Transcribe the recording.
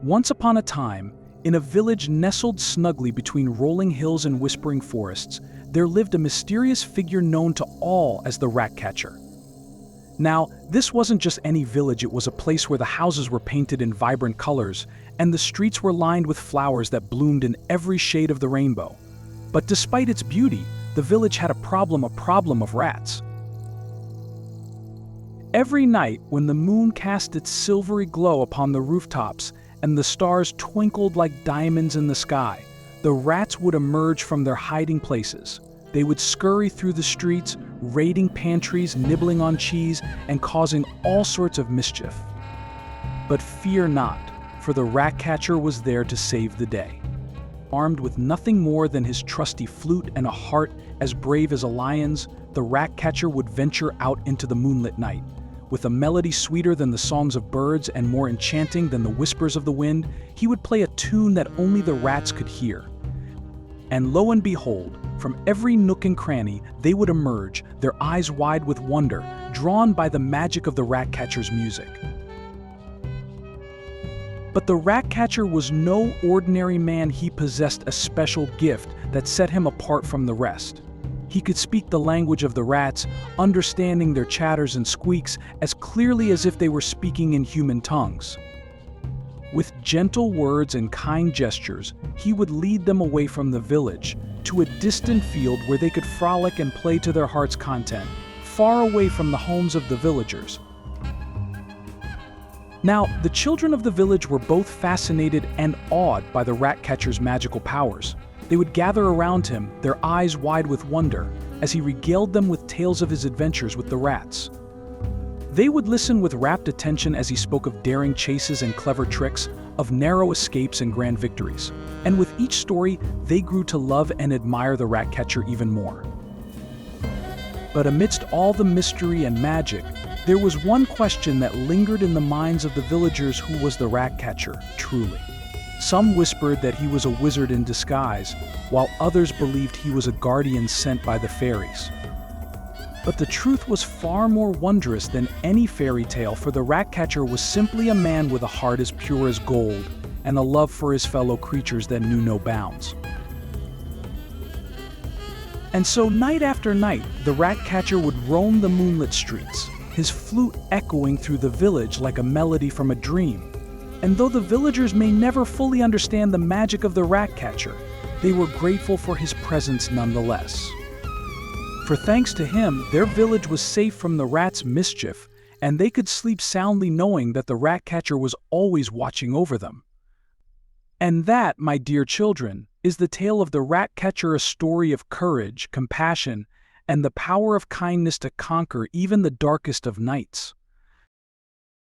Once upon a time, in a village nestled snugly between rolling hills and whispering forests, there lived a mysterious figure known to all as the Ratcatcher. Now, this wasn't just any village, it was a place where the houses were painted in vibrant colors, and the streets were lined with flowers that bloomed in every shade of the rainbow. But despite its beauty, the village had a problem of rats. Every night, when the moon cast its silvery glow upon the rooftops and the stars twinkled like diamonds in the sky, the rats would emerge from their hiding places. They would scurry through the streets, raiding pantries, nibbling on cheese, and causing all sorts of mischief. But fear not, for the Ratcatcher was there to save the day. Armed with nothing more than his trusty flute and a heart as brave as a lion's, the Ratcatcher would venture out into the moonlit night. With a melody sweeter than the songs of birds and more enchanting than the whispers of the wind, he would play a tune that only the rats could hear. And lo and behold, from every nook and cranny, they would emerge, their eyes wide with wonder, drawn by the magic of the Ratcatcher's music. But the Ratcatcher was no ordinary man. He possessed a special gift that set him apart from the rest. He could speak the language of the rats, understanding their chatters and squeaks as clearly as if they were speaking in human tongues. With gentle words and kind gestures, he would lead them away from the village to a distant field where they could frolic and play to their heart's content, far away from the homes of the villagers. Now, the children of the village were both fascinated and awed by the Ratcatcher's magical powers. They would gather around him, their eyes wide with wonder, as he regaled them with tales of his adventures with the rats. They would listen with rapt attention as he spoke of daring chases and clever tricks, of narrow escapes and grand victories. And with each story, they grew to love and admire the Ratcatcher even more. But amidst all the mystery and magic, there was one question that lingered in the minds of the villagers: who was the Ratcatcher, truly? Some whispered that he was a wizard in disguise, while others believed he was a guardian sent by the fairies. But the truth was far more wondrous than any fairy tale, for the Ratcatcher was simply a man with a heart as pure as gold, and a love for his fellow creatures that knew no bounds. And so night after night, the Ratcatcher would roam the moonlit streets, his flute echoing through the village like a melody from a dream. And though the villagers may never fully understand the magic of the Ratcatcher, they were grateful for his presence nonetheless. For thanks to him, their village was safe from the rats' mischief, and they could sleep soundly knowing that the Ratcatcher was always watching over them. And that, my dear children, is the tale of the Ratcatcher, a story of courage, compassion, and the power of kindness to conquer even the darkest of nights.